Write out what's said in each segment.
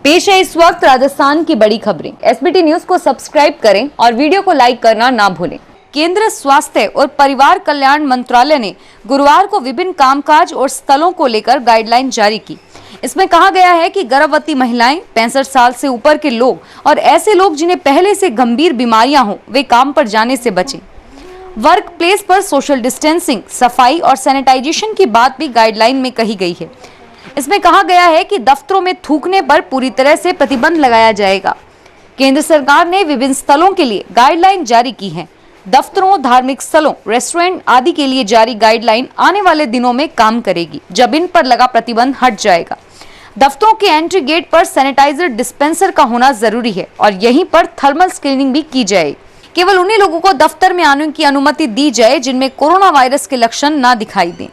पेश है इस वक्त राजस्थान की बड़ी खबरें। एसबीटी न्यूज को सब्सक्राइब करें और वीडियो को लाइक करना ना भूलें। केंद्र स्वास्थ्य और परिवार कल्याण मंत्रालय ने गुरुवार को विभिन्न कामकाज और स्थलों को लेकर गाइडलाइन जारी की। इसमें कहा गया है कि गर्भवती महिलाएं, 65 साल से ऊपर के लोग और ऐसे लोग जिन्हें पहले से गंभीर बीमारियां हों, वे काम पर जाने से बचें। वर्क प्लेस पर सोशल डिस्टेंसिंग, सफाई और सैनिटाइजेशन की बात भी गाइडलाइन में कही गई है। इसमें कहा गया है कि दफ्तरों में थूकने पर पूरी तरह से प्रतिबंध लगाया जाएगा। केंद्र सरकार ने विभिन्न स्थलों के लिए गाइडलाइन जारी की है। दफ्तरों, धार्मिक स्थलों, रेस्टोरेंट आदि के लिए जारी गाइडलाइन आने वाले दिनों में काम करेगी, जब इन पर लगा प्रतिबंध हट जाएगा। दफ्तरों के एंट्री गेट पर सैनिटाइजर डिस्पेंसर का होना जरूरी है और यहीं पर थर्मल स्क्रीनिंग भी की जाए। केवल उन्हीं लोगों को दफ्तर में आने की अनुमति दी जाए जिनमें कोरोना वायरस के लक्षण ना दिखाई दें।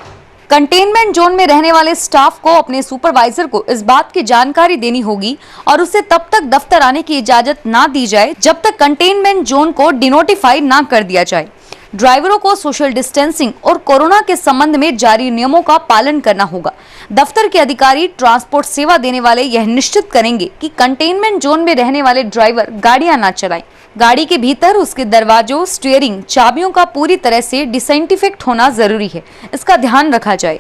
कंटेनमेंट जोन में रहने वाले स्टाफ को अपने सुपरवाइजर को इस बात की जानकारी देनी होगी और उसे तब तक दफ्तर आने की इजाजत ना दी जाए जब तक कंटेनमेंट जोन को डिनोटिफाई ना कर दिया जाए। ड्राइवरों को सोशल डिस्टेंसिंग और कोरोना के संबंध में जारी नियमों का पालन करना होगा। दफ्तर के अधिकारी, ट्रांसपोर्ट सेवा देने वाले यह निश्चित करेंगे कि कंटेनमेंट जोन में रहने वाले ड्राइवर गाड़ियां ना चलाएं। गाड़ी के भीतर उसके दरवाजों, स्टीयरिंग, चाबियों का पूरी तरह से डिसइंफेक्ट होना जरूरी है, इसका ध्यान रखा जाए।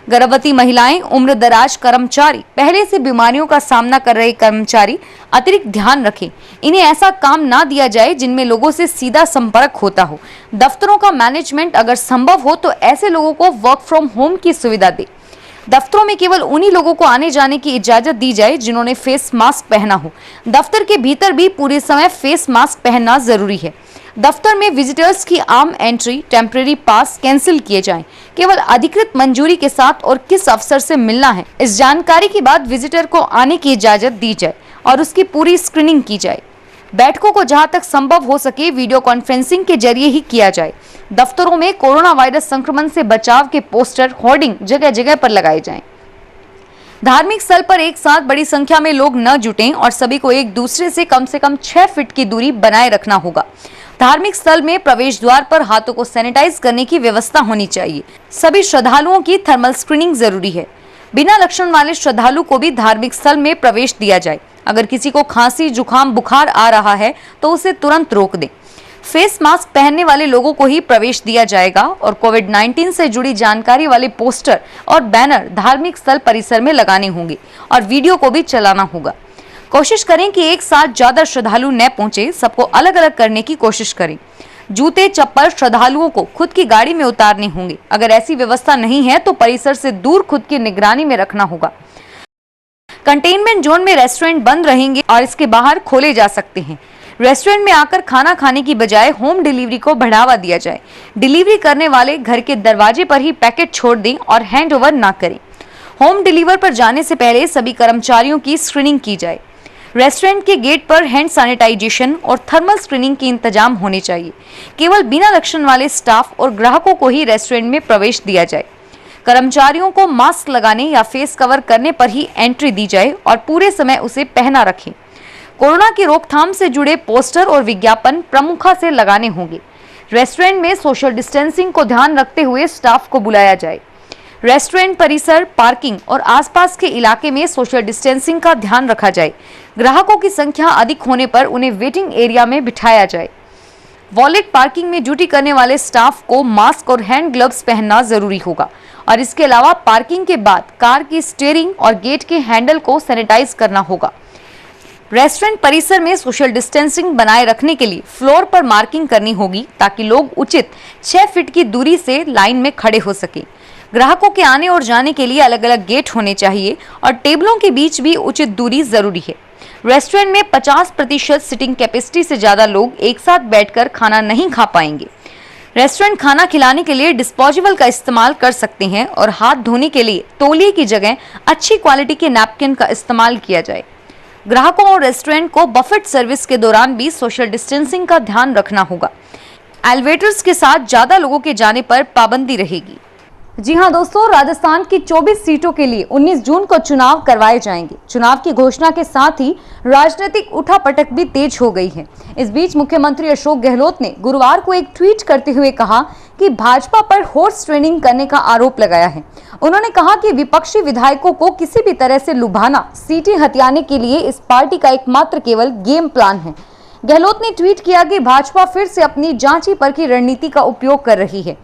गर्भवती महिलाएं, उम्रदराज कर्मचारी, पहले से बीमारियों का सामना कर रहे कर्मचारी अतिरिक्त ध्यान रखें। इन्हें ऐसा काम ना दिया जाए जिनमें लोगों से सीधा संपर्क होता हो। दफ्तरों का मैनेजमेंट अगर संभव हो तो ऐसे लोगों को वर्क फ्रॉम होम की सुविधा दे। दफ्तरों में केवल उन्हीं लोगों को आने जाने की इजाजत दी जाए जिन्होंने फेस मास्क पहना हो। दफ्तर के भीतर भी पूरे समय फेस मास्क पहनना जरूरी है। दफ्तर में विजिटर्स की आम एंट्री, टेम्परेरी पास कैंसिल किए जाएं। केवल अधिकृत मंजूरी के साथ और किस अफसर से मिलना है, इस जानकारी के बाद विजिटर को आने की इजाजत दी जाए और उसकी पूरी स्क्रीनिंग की जाए। बैठकों को जहां तक संभव हो सके वीडियो कॉन्फ्रेंसिंग के जरिए ही किया जाए। दफ्तरों में कोरोना वायरस संक्रमण से बचाव के पोस्टर, होर्डिंग जगह जगह पर लगाए जाएं। धार्मिक स्थल पर एक साथ बड़ी संख्या में लोग न जुटें और सभी को एक दूसरे से कम 6 फीट की दूरी बनाए रखना होगा। धार्मिक स्थल में प्रवेश द्वार पर हाथों को सैनिटाइज करने की व्यवस्था होनी चाहिए। सभी श्रद्धालुओं की थर्मल स्क्रीनिंग जरूरी है। बिना लक्षण वाले श्रद्धालु को भी धार्मिक स्थल में प्रवेश दिया जाए। अगर किसी को खांसी, जुकाम, बुखार आ रहा है तो उसे तुरंत रोक दें। फेस मास्क पहनने वाले लोगों को ही प्रवेश दिया जाएगा और कोविड-19 से जुड़ी जानकारी वाले पोस्टर और बैनर धार्मिक स्थल परिसर में लगाने होंगे और वीडियो को भी चलाना होगा। कोशिश करें कि एक साथ ज्यादा श्रद्धालु न पहुंचे, सबको अलग अलग करने की कोशिश करें। जूते, चप्पल श्रद्धालुओं को खुद की गाड़ी में उतारने होंगे। अगर ऐसी व्यवस्था नहीं है तो परिसर से दूर खुद की निगरानी में रखना होगा। कंटेनमेंट जोन में रेस्टोरेंट बंद रहेंगे और इसके बाहर खोले जा सकते हैं। रेस्टोरेंट में आकर खाना खाने की बजाय होम डिलीवरी को बढ़ावा दिया जाए। डिलीवरी करने वाले घर के दरवाजे पर ही पैकेट छोड़ दें और हैंड ओवर ना करें। होम डिलीवर पर जाने से पहले सभी कर्मचारियों की स्क्रीनिंग की जाए। रेस्टोरेंट के गेट पर हैंड सैनिटाइजेशन और थर्मल स्क्रीनिंग के इंतजाम होने चाहिए। केवल बिना लक्षण वाले स्टाफ और ग्राहकों को ही रेस्टोरेंट में प्रवेश दिया जाए। कर्मचारियों को मास्क लगाने या फेस कवर करने पर ही एंट्री दी जाए और पूरे समय उसे पहना रखें। कोरोना की रोकथाम से जुड़े पोस्टर और विज्ञापन प्रमुखता से लगाने होंगे। रेस्टोरेंट में सोशल डिस्टेंसिंग को ध्यान रखते हुए स्टाफ को बुलाया जाए। रेस्टोरेंट परिसर, पार्किंग और आसपास के इलाके में सोशल डिस्टेंसिंग का ध्यान रखा जाए। ग्राहकों की संख्या अधिक होने पर उन्हें वेटिंग एरिया में बिठाया जाए। वॉलेट पार्किंग में ड्यूटी करने वाले स्टाफ को मास्क और हैंड ग्लव्स पहनना जरूरी होगा और इसके अलावा पार्किंग के बाद कार की स्टीयरिंग और गेट के हैंडल को सैनिटाइज करना होगा। रेस्टोरेंट परिसर में सोशल डिस्टेंसिंग बनाए रखने के लिए फ्लोर पर मार्किंग करनी होगी ताकि लोग उचित 6 फीट की दूरी से लाइन में खड़े हो सके। ग्राहकों के आने और जाने के लिए अलग अलग गेट होने चाहिए और टेबलों के बीच भी उचित दूरी जरूरी है। रेस्टोरेंट में 50% सिटिंग कैपेसिटी से ज्यादा लोग एक साथ बैठकर खाना नहीं खा पाएंगे। रेस्टोरेंट खाना खिलाने के लिए डिस्पोजेबल का इस्तेमाल कर सकते हैं और हाथ धोने के लिए तौलिए की जगह अच्छी क्वालिटी के नैपकिन का इस्तेमाल किया जाए। ग्राहकों और रेस्टोरेंट को बफेट सर्विस के दौरान भी सोशल डिस्टेंसिंग का ध्यान रखना होगा। एलिवेटर्स के साथ ज्यादा लोगों के जाने पर पाबंदी रहेगी। जी हां दोस्तों, राजस्थान की 24 सीटों के लिए 19 जून को चुनाव करवाए जाएंगे। चुनाव की घोषणा के साथ ही राजनीतिक उठापटक भी तेज हो गई है। इस बीच मुख्यमंत्री अशोक गहलोत ने गुरुवार को एक ट्वीट करते हुए कहा कि भाजपा पर हॉर्स ट्रेडिंग करने का आरोप लगाया है। उन्होंने कहा कि विपक्षी विधायकों को किसी भी तरह से लुभाना, सीटें हथियाने के लिए इस पार्टी का एकमात्र केवल गेम प्लान है। गहलोत ने ट्वीट किया कि भाजपा फिर से अपनी जांची परखी रणनीति का उपयोग कर रही है।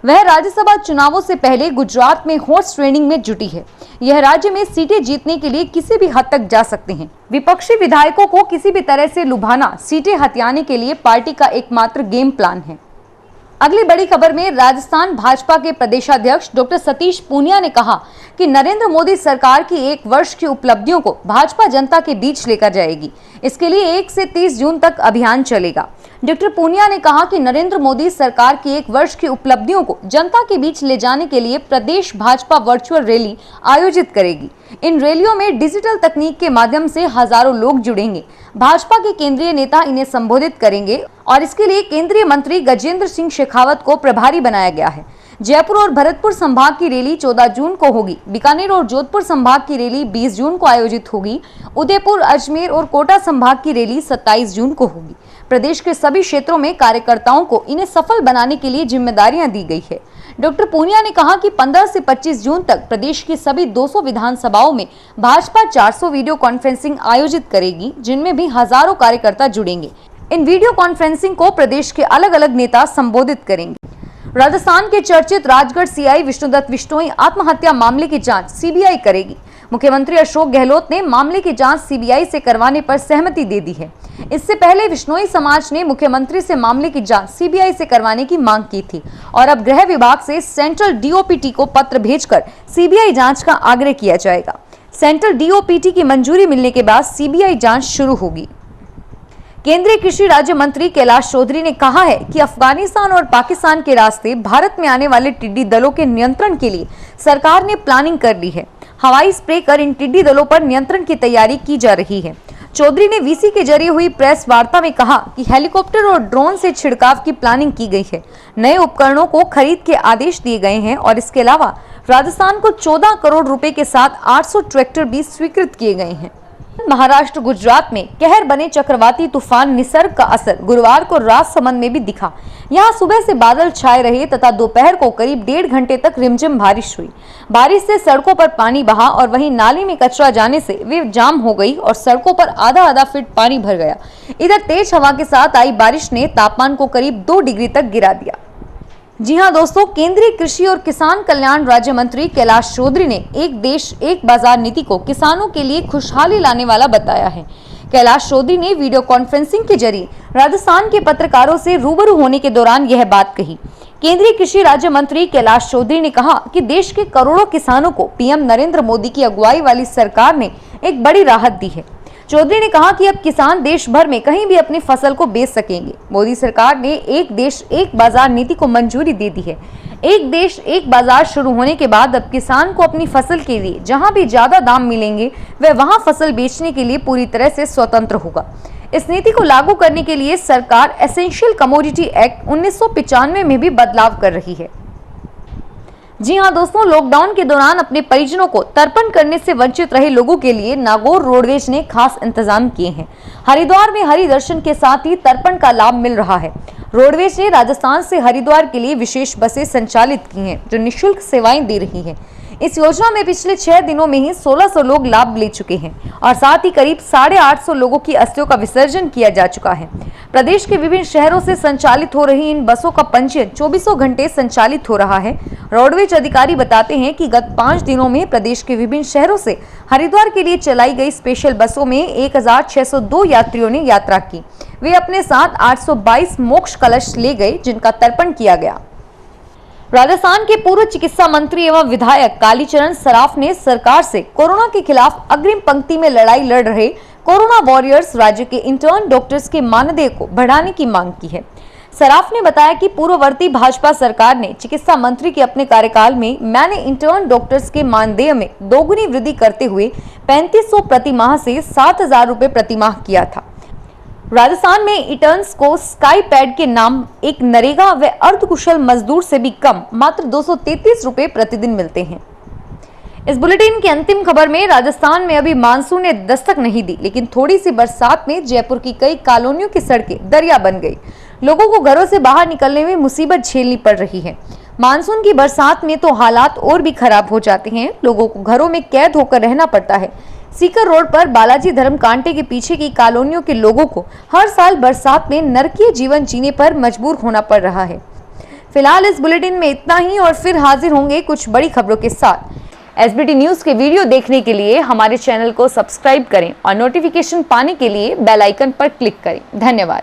वह राज्यसभा चुनावों से पहले गुजरात में हॉर्स ट्रेडिंग में जुटी है। यह राज्य में सीटें जीतने के लिए किसी भी हद तक जा सकते हैं। विपक्षी विधायकों को किसी भी तरह से लुभाना, सीटें हथियाने के लिए पार्टी का एकमात्र गेम प्लान है। अगली बड़ी खबर में राजस्थान भाजपा के प्रदेशाध्यक्ष डॉक्टर सतीश पूनिया ने कहा कि नरेंद्र मोदी सरकार की 1 वर्ष की उपलब्धियों को भाजपा जनता के बीच लेकर जाएगी। इसके लिए 1 से 30 जून तक अभियान चलेगा। डॉक्टर पूनिया ने कहा कि नरेंद्र मोदी सरकार की 1 वर्ष की उपलब्धियों को जनता के बीच ले जाने के लिए प्रदेश भाजपा वर्चुअल रैली आयोजित करेगी। इन रैलियों में डिजिटल तकनीक के माध्यम से हजारों लोग जुड़ेंगे। भाजपा के केंद्रीय नेता इन्हें संबोधित करेंगे और इसके लिए केंद्रीय मंत्री गजेंद्र सिंह शेखावत को प्रभारी बनाया गया है। जयपुर और भरतपुर संभाग की रैली 14 जून को होगी। बीकानेर और जोधपुर संभाग की रैली 20 जून को आयोजित होगी। उदयपुर, अजमेर और कोटा संभाग की रैली 27 जून को होगी। प्रदेश के सभी क्षेत्रों में कार्यकर्ताओं को इन्हें सफल बनाने के लिए जिम्मेदारियां दी गई है। डॉक्टर पूनिया ने कहा कि 15 से 25 जून तक प्रदेश की सभी 200 विधानसभाओं में भाजपा 400 वीडियो कॉन्फ्रेंसिंग आयोजित करेगी, जिनमें भी हजारों कार्यकर्ता जुड़ेंगे। इन वीडियो कॉन्फ्रेंसिंग को प्रदेश के अलग अलग नेता संबोधित करेंगे। राजस्थान के चर्चित राजगढ़ सीआई विष्णुदत्त बिश्नोई आत्महत्या मामले की जांच सीबीआई करेगी। मुख्यमंत्री अशोक गहलोत ने मामले की जांच सीबीआई से करवाने पर सहमति दे दी है। इससे पहले बिश्नोई समाज ने मुख्यमंत्री से मामले की जांच सीबीआई से करवाने की मांग की थी और अब गृह विभाग से सेंट्रल डीओपीटी को पत्र भेजकर सीबीआई जांच का आग्रह किया जाएगा। सेंट्रल डीओपीटी की मंजूरी मिलने के बाद सीबीआई जांच शुरू होगी। केंद्रीय कृषि राज्य मंत्री कैलाश चौधरी ने कहा है कि अफगानिस्तान और पाकिस्तान के रास्ते भारत में आने वाले टिड्डी दलों के नियंत्रण के लिए सरकार ने प्लानिंग कर ली है। हवाई स्प्रे कर इन टिड्डी दलों पर नियंत्रण की तैयारी की जा रही है। चौधरी ने वीसी के जरिए हुई प्रेस वार्ता में कहा कि हेलीकॉप्टर और ड्रोन से छिड़काव की प्लानिंग की गई है। नए उपकरणों को खरीद के आदेश दिए गए हैं और इसके अलावा राजस्थान को 14 करोड़ रुपए के साथ 800 ट्रैक्टर भी स्वीकृत किए गए हैं। महाराष्ट्र गुजरात में कहर बने चक्रवाती तूफान निसर्ग का असर गुरुवार को राजसमंद में भी दिखा। यहां सुबह से बादल छाए रहे तथा दोपहर को करीब 1.5 घंटे तक रिमझिम बारिश हुई। बारिश से सड़कों पर पानी बहा और वहीं नाली में कचरा जाने से वे जाम हो गई और सड़कों पर आधा फीट पानी भर गया। इधर तेज हवा के साथ आई बारिश ने तापमान को करीब 2 डिग्री तक गिरा दिया। जी हां दोस्तों, केंद्रीय कृषि और किसान कल्याण राज्य मंत्री कैलाश चौधरी ने एक देश एक बाजार नीति को किसानों के लिए खुशहाली लाने वाला बताया है। कैलाश चौधरी ने वीडियो कॉन्फ्रेंसिंग के जरिए राजस्थान के पत्रकारों से रूबरू होने के दौरान यह बात कही। केंद्रीय कृषि राज्य मंत्री कैलाश चौधरी ने कहा कि देश के करोड़ों किसानों को पीएम नरेंद्र मोदी की अगुवाई वाली सरकार ने एक बड़ी राहत दी है। चौधरी ने कहा कि अब किसान देश भर में कहीं भी अपनी फसल को बेच सकेंगे। मोदी सरकार ने एक देश एक बाजार नीति को मंजूरी दे दी है। एक देश एक बाजार शुरू होने के बाद अब किसान को अपनी फसल के लिए जहां भी ज्यादा दाम मिलेंगे वह वहां फसल बेचने के लिए पूरी तरह से स्वतंत्र होगा। इस नीति को लागू करने के लिए सरकार एसेंशियल कमोडिटी एक्ट 1995 में भी बदलाव कर रही है। जी हां दोस्तों, लॉकडाउन के दौरान अपने परिजनों को तर्पण करने से वंचित रहे लोगों के लिए नागौर रोडवेज ने खास इंतजाम किए हैं। हरिद्वार में हरि दर्शन के साथ ही तर्पण का लाभ मिल रहा है। रोडवेज ने राजस्थान से हरिद्वार के लिए विशेष बसें संचालित की हैं जो निःशुल्क सेवाएं दे रही हैं। इस योजना में पिछले 6 दिनों में ही 1600 लोग लाभ ले चुके हैं और साथ ही करीब 850 लोगों की अस्थियों का विसर्जन किया जा चुका है। प्रदेश के विभिन्न शहरों से संचालित हो रही इन बसों का पंजीयन 24 घंटे संचालित हो रहा है। रोडवेज अधिकारी बताते हैं कि गत 5 दिनों में प्रदेश के विभिन्न शहरों से हरिद्वार के लिए चलाई गई स्पेशल बसों में 1602 यात्रियों ने यात्रा की। वे अपने साथ 822 मोक्ष कलश ले गए जिनका तर्पण किया गया। राजस्थान के पूर्व चिकित्सा मंत्री एवं विधायक कालीचरण सराफ ने सरकार से कोरोना के खिलाफ अग्रिम पंक्ति में लड़ाई लड़ रहे कोरोना वॉरियर्स राज्य के इंटर्न डॉक्टर्स के मानदेय को बढ़ाने की मांग की है। सराफ ने बताया कि पूर्ववर्ती भाजपा सरकार ने चिकित्सा मंत्री के अपने कार्यकाल में मैंने इंटर्न डॉक्टर्स के मानदेय में दोगुनी वृद्धि करते हुए 3500 प्रति माह से 7000 रुपए प्रति माह किया था। राजस्थान में इंटर्न्स को स्काई पैड के नाम एक नरेगा व अर्धकुशल मजदूर से भी कम मात्र 233 रुपए प्रतिदिन मिलते हैं। इस बुलेटिन की अंतिम खबर में राजस्थान में अभी मानसून ने दस्तक नहीं दी, लेकिन थोड़ी सी बरसात में जयपुर की कई कॉलोनियों की सड़कें दरिया बन गई। लोगों को घरों से बाहर निकलने में मुसीबत झेलनी पड़ रही है। मानसून की बरसात में तो हालात और भी खराब हो जाते हैं। लोगों को घरों में कैद होकर रहना पड़ता है। सीकर रोड पर बालाजी धर्म कांटे के पीछे की कॉलोनियों के लोगों को हर साल बरसात में नरकीय जीवन जीने पर मजबूर होना पड़ रहा है। फिलहाल इस बुलेटिन में इतना ही और फिर हाजिर होंगे कुछ बड़ी खबरों के साथ। एसबीटी न्यूज के वीडियो देखने के लिए हमारे चैनल को सब्सक्राइब करें और नोटिफिकेशन पाने के लिए बेल आइकन पर क्लिक करें। धन्यवाद।